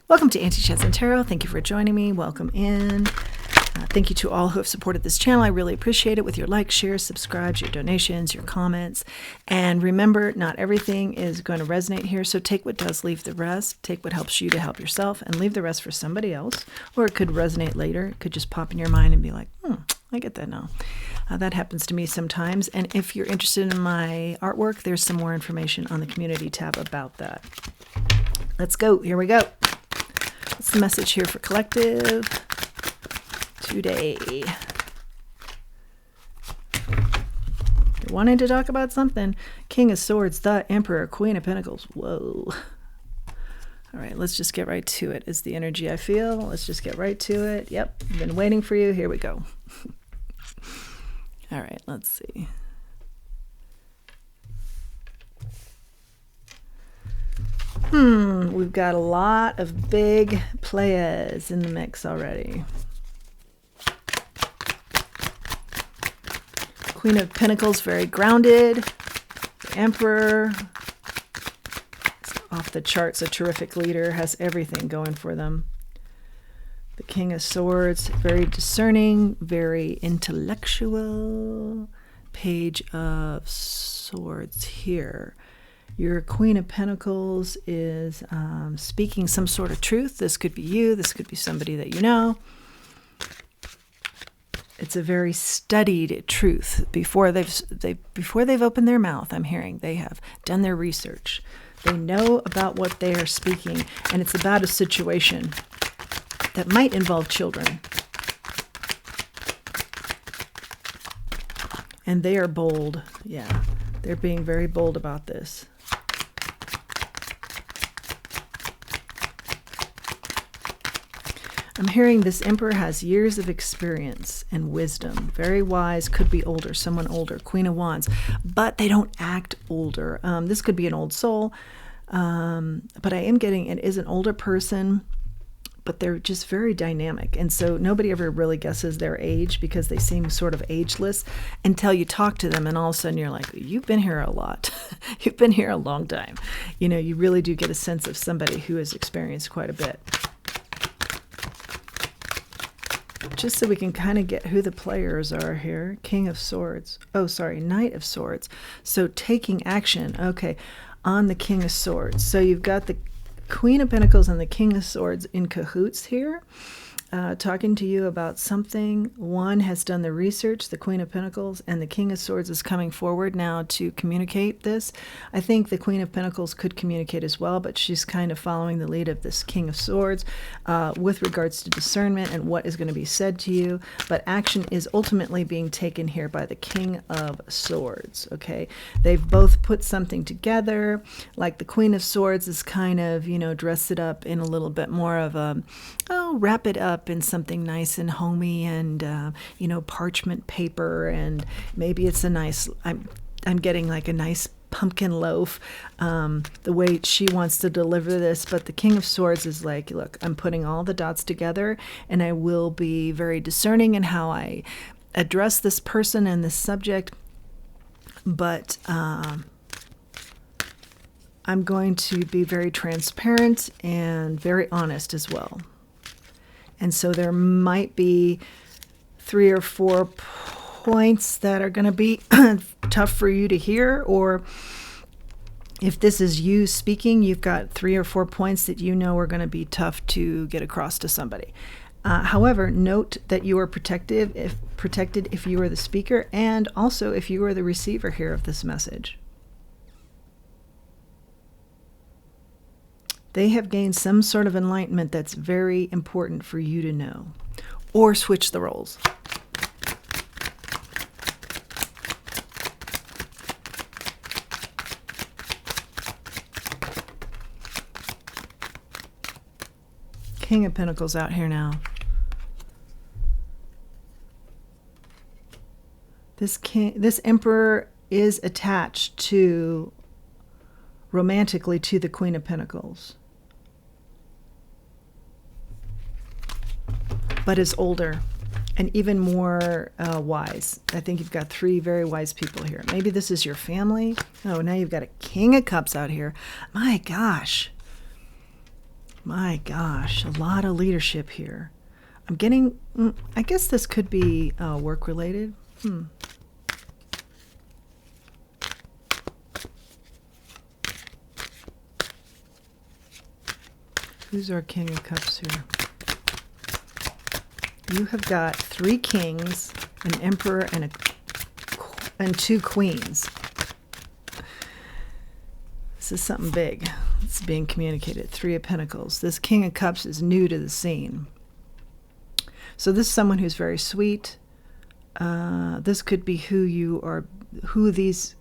Welcome to Auntie Chats and Tarot. Thank you for joining me. Welcome in. Thank you to all who have supported this channel. I really appreciate it with your likes, shares, subscribes, your donations, your comments. And remember, not everything is going to resonate here, so take what does, leave the rest. Take what helps you to help yourself, and leave the rest for somebody else. Or it could resonate later. It could just pop in your mind and be like, I get that now. That happens to me sometimes. And if you're interested in my artwork, there's some more information on the community tab about that. Let's go. Here we go. What's the message here for collective today? You're wanting to talk about something. King of Swords, the Emperor, Queen of Pentacles. Whoa. All right, let's just get right to it. Is the energy I feel. Let's just get right to it. Yep, I've been waiting for you. Here we go. All right, let's see. We've got a lot of big players in the mix already. Queen of Pentacles, very grounded. The Emperor, off the charts, a terrific leader, has everything going for them. The King of Swords, very discerning, very intellectual. Page of Swords here. Your Queen of Pentacles is speaking some sort of truth. This could be you. This could be somebody that you know. It's a very studied truth. Before they've opened their mouth, I'm hearing they have done their research. They know about what they are speaking, and it's about a situation that might involve children. And they are bold. Yeah, they're being very bold about this. I'm hearing this Emperor has years of experience and wisdom. Very wise, could be older, someone older. Queen of Wands. But they don't act older. This could be an old soul. But I am getting it is an older person, but they're just very dynamic. And so nobody ever really guesses their age because they seem sort of ageless until you talk to them. And all of a sudden you're like, you've been here a lot. You've been here a long time. You know, you really do get a sense of somebody who has experienced quite a bit. Just so we can kind of get who the players are here. King of Swords. Oh, sorry, Knight of Swords. So taking action. Okay, on the King of Swords. So you've got the Queen of Pentacles and the King of Swords in cahoots here. Talking to you about something. One has done the research, the Queen of Pentacles, and the King of Swords is coming forward now to communicate this. I think the Queen of Pentacles could communicate as well, but she's kind of following the lead of this King of Swords with regards to discernment and what is going to be said to you. But action is ultimately being taken here by the King of Swords, okay? They've both put something together, like the Queen of Swords is kind of, you know, dressed it up in a little bit more of a, wrap it up in something nice and homey and you know, parchment paper, and maybe it's a nice, I'm getting like a nice pumpkin loaf, the way she wants to deliver this. But the King of Swords is like, look, I'm putting all the dots together, and I will be very discerning in how I address this person and this subject, but I'm going to be very transparent and very honest as well. And so there might be 3 or 4 points that are going to be tough for you to hear, or if this is you speaking, you've got 3 or 4 points that you know are going to be tough to get across to somebody. However, note that you are protected if you are the speaker, and also if you are the receiver here of this message. They have gained some sort of enlightenment that's very important for you to know. Or switch the roles. King of Pentacles out here now. This Emperor is attached to, romantically, to the Queen of Pentacles, but is older and even more wise. I think you've got 3 very wise people here. Maybe this is your family. Oh, now you've got a King of Cups out here. My gosh. My gosh, a lot of leadership here. I'm getting, I guess this could be work related. Who's our King of Cups here? You have got 3 kings, an emperor, and 2 queens. This is something big. It's being communicated. 3 of Pentacles. This King of Cups is new to the scene. So this is someone who's very sweet. This could be who these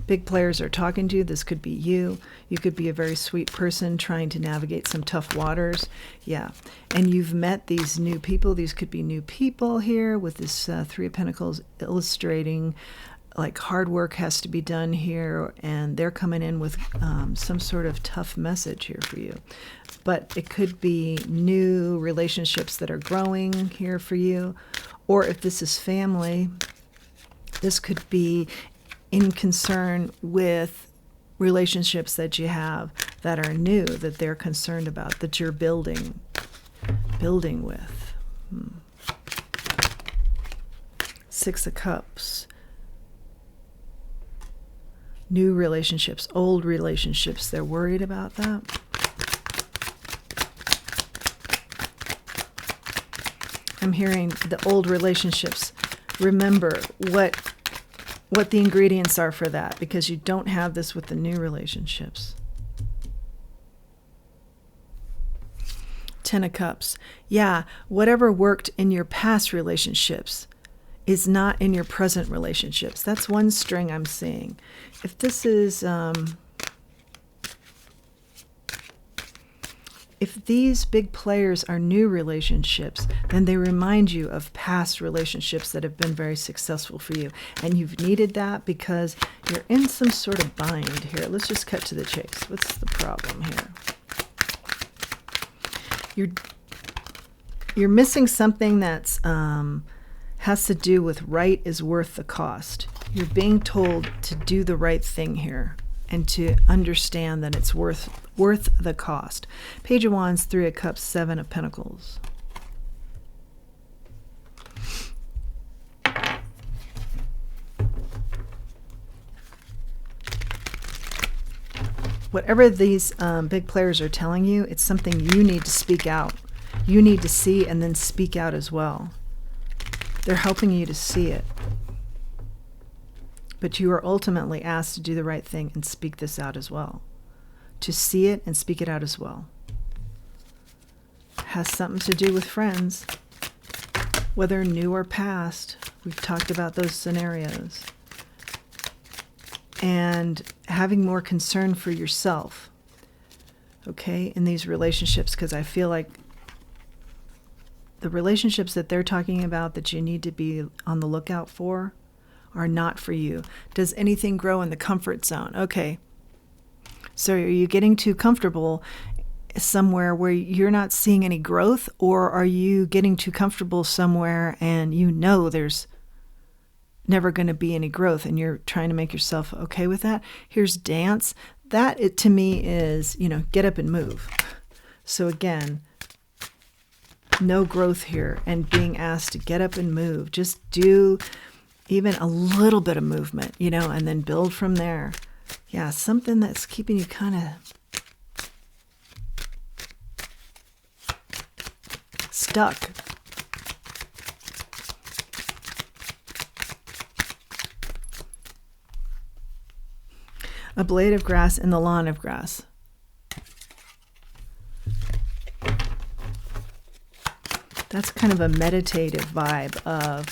big players are talking to. This could be you. You could be a very sweet person trying to navigate some tough waters. Yeah. And you've met these new people. These could be new people here with this 3 of Pentacles illustrating like hard work has to be done here, and they're coming in with some sort of tough message here for you. But it could be new relationships that are growing here for you. Or if this is family, this could be in concern with relationships that you have that are new, that they're concerned about, that you're building with. 6 of Cups. New relationships, old relationships, they're worried about that. I'm hearing the old relationships. Remember what the ingredients are for that, because you don't have this with the new relationships. 10 of Cups. Yeah, whatever worked in your past relationships is not in your present relationships. That's one string I'm seeing. If this is, if these big players are new relationships, then they remind you of past relationships that have been very successful for you. And you've needed that because you're in some sort of bind here. Let's just cut to the chase. What's the problem here? You're missing something that's has to do with right is worth the cost. You're being told to do the right thing here and to understand that it's worth the cost. Page of Wands, 3 of Cups, 7 of Pentacles. Whatever these big players are telling you, it's something you need to speak out. You need to see and then speak out as well. They're helping you to see it. But you are ultimately asked to do the right thing and speak this out as well. To see it and speak it out as well. Has something to do with friends, whether new or past. We've talked about those scenarios. And having more concern for yourself, okay, in these relationships, because I feel like the relationships that they're talking about that you need to be on the lookout for are not for you. Does anything grow in the comfort zone? Okay. So are you getting too comfortable somewhere where you're not seeing any growth, or are you getting too comfortable somewhere and you know there's never going to be any growth and you're trying to make yourself okay with that? Here's dance. That, it to me is, get up and move. So again, no growth here and being asked to get up and move. Just do even a little bit of movement, and then build from there. Yeah, something that's keeping you kind of stuck. A blade of grass in the lawn of grass. That's kind of a meditative vibe of,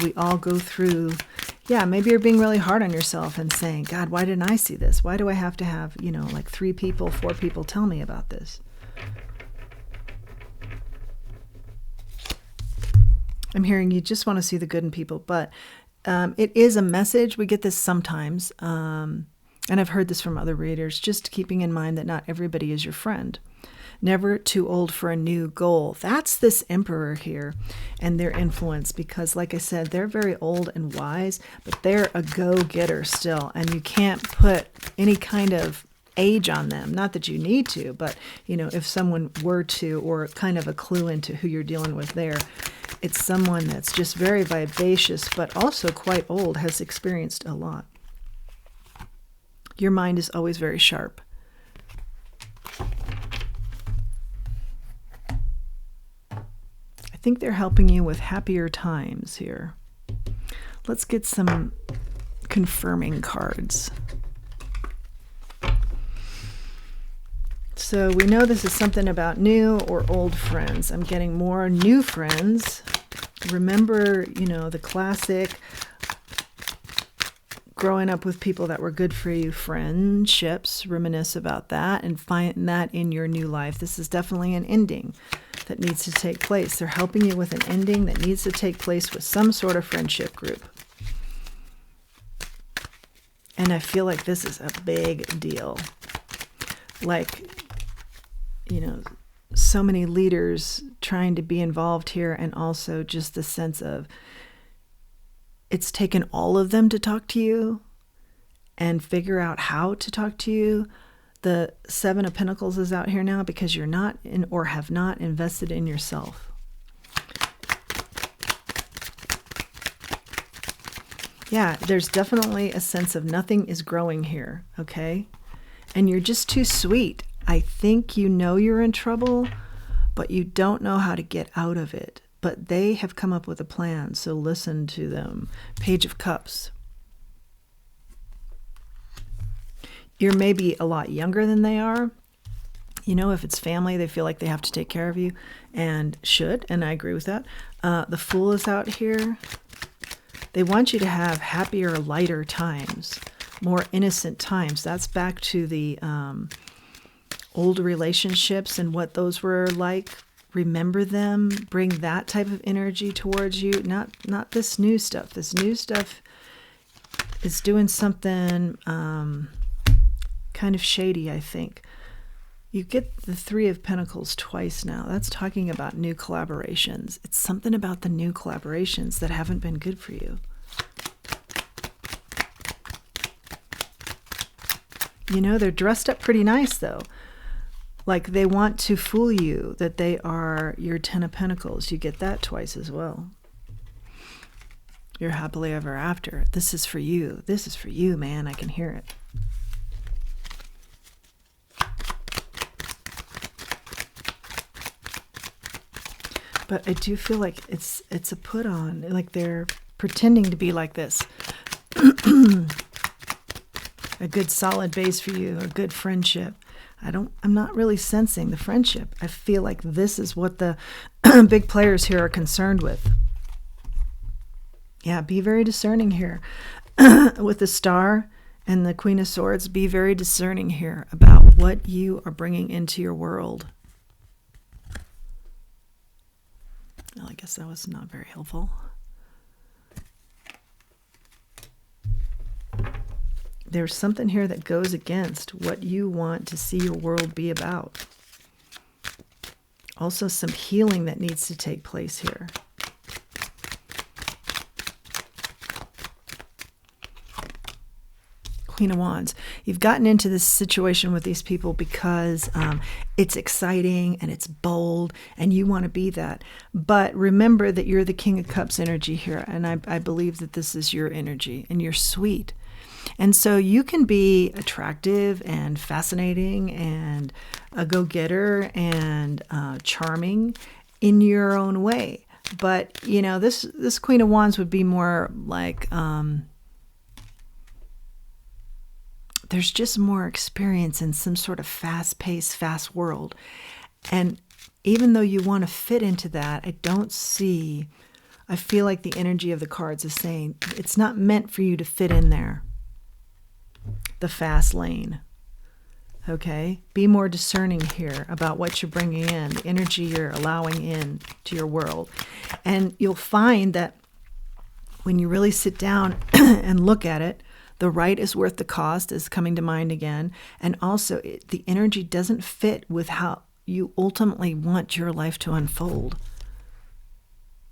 we all go through, maybe you're being really hard on yourself and saying, God, why didn't I see this? Why do I have to have, 3 people, 4 people tell me about this? I'm hearing you just want to see the good in people, but it is a message. We get this sometimes, and I've heard this from other readers, just keeping in mind that not everybody is your friend. Never too old for a new goal. That's this Emperor here and their influence, because like I said, they're very old and wise, but they're a go-getter still. And you can't put any kind of age on them. Not that you need to, but, if someone were to, or kind of a clue into who you're dealing with there, it's someone that's just very vivacious, but also quite old, has experienced a lot. Your mind is always very sharp. I think they're helping you with happier times here. Let's get some confirming cards. So we know this is something about new or old friends. I'm getting more new friends. Remember, the classic growing up with people that were good for you, friendships. Reminisce about that and find that in your new life. This is definitely an ending that needs to take place. They're helping you with an ending that needs to take place with some sort of friendship group. And I feel like this is a big deal. Like, so many leaders trying to be involved here, and also just the sense of it's taken all of them to talk to you and figure out how to talk to you. The Seven of Pentacles is out here now because you're not in, or have not invested in yourself. Yeah, there's definitely a sense of nothing is growing here, okay? And you're just too sweet. I think you're in trouble, but you don't know how to get out of it. But they have come up with a plan, so listen to them. Page of Cups. You're maybe a lot younger than they are. If it's family, they feel like they have to take care of you, and should, and I agree with that. The Fool is out here. They want you to have happier, lighter times, more innocent times. That's back to the old relationships and what those were like. Remember them. Bring that type of energy towards you. Not this new stuff. This new stuff is doing something kind of shady, I think. You get the Three of Pentacles twice now. That's talking about new collaborations. It's something about the new collaborations that haven't been good for you. They're dressed up pretty nice, though. Like they want to fool you that they are your Ten of Pentacles. You get that twice as well. You're happily ever after. This is for you. This is for you, man. I can hear it. But I do feel like it's a put on. Like they're pretending to be like this. A good solid base for you, a good friendship. I'm not really sensing the friendship. I feel like this is what the big players here are concerned with. Yeah, be very discerning here. With the Star and the Queen of Swords, be very discerning here about what you are bringing into your world. Well, I guess that was not very helpful. There's something here that goes against what you want to see your world be about. Also some healing that needs to take place here. Queen of Wands. You've gotten into this situation with these people because it's exciting and it's bold and you want to be that. But remember that you're the King of Cups energy here, and I believe that this is your energy, and you're sweet. And so you can be attractive and fascinating and a go-getter and charming in your own way. But, this Queen of Wands would be more like there's just more experience in some sort of fast-paced, fast world. And even though you want to fit into that, I feel like the energy of the cards is saying it's not meant for you to fit in there. The fast lane. Okay? Be more discerning here about what you're bringing in, the energy you're allowing in to your world. And you'll find that when you really sit down and look at it, the right is worth the cost is coming to mind again. And also, the energy doesn't fit with how you ultimately want your life to unfold.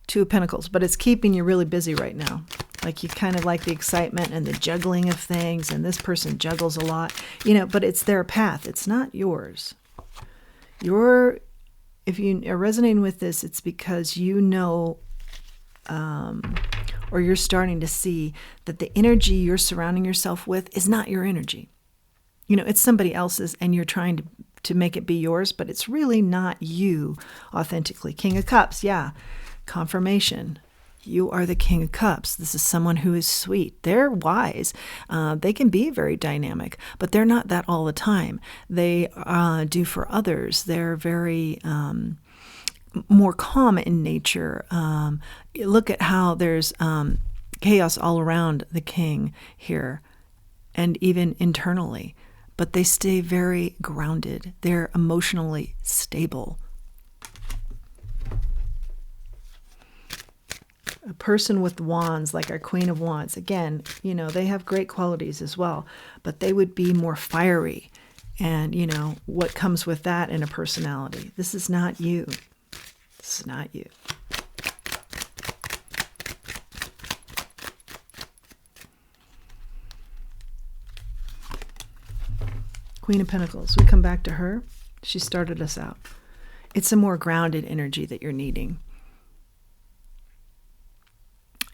Two of Pentacles, but it's keeping you really busy right now. Like you kind of like the excitement and the juggling of things, and this person juggles a lot, but it's their path. It's not yours. If you are resonating with this, it's because or you're starting to see that the energy you're surrounding yourself with is not your energy. It's somebody else's, and you're trying to make it be yours, but it's really not you authentically. King of Cups, yeah. Confirmation. You are the King of Cups. This is someone who is sweet. They're wise. They can be very dynamic, but they're not that all the time. They do for others. They're very more calm in nature. Look at how there's chaos all around the king here, and even internally. But they stay very grounded. They're emotionally stable. A person with wands, like our Queen of Wands, again, they have great qualities as well, but they would be more fiery. And, what comes with that in a personality. This is not you. This is not you. Queen of Pentacles. We come back to her. She started us out. It's a more grounded energy that you're needing.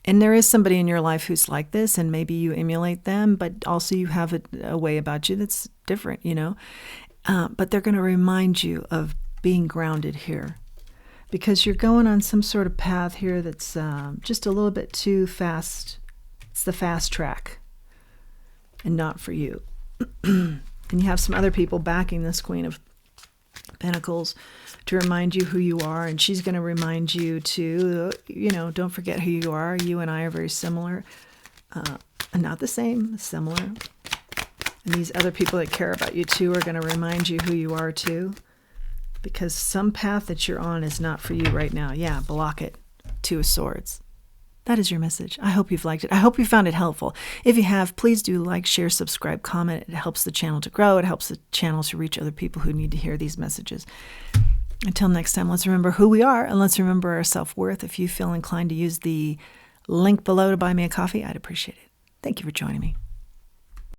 And there is somebody in your life who's like this, and maybe you emulate them, but also you have a way about you that's different, But they're going to remind you of being grounded here, because you're going on some sort of path here that's just a little bit too fast. It's the fast track and not for you. And you have some other people backing this Queen of Pentacles to remind you who you are, and she's going to remind you to, don't forget who you are. You and I are very similar, not the same, similar. And these other people that care about you too are going to remind you who you are too, because some path that you're on is not for you right now. Yeah, block it. Two of Swords. That is your message. I hope you've liked it. I hope you found it helpful. If you have, please do like, share, subscribe, comment. It helps the channel to grow. It helps the channel to reach other people who need to hear these messages. Until next time, let's remember who we are, and let's remember our self-worth. If you feel inclined to use the link below to buy me a coffee, I'd appreciate it. Thank you for joining me.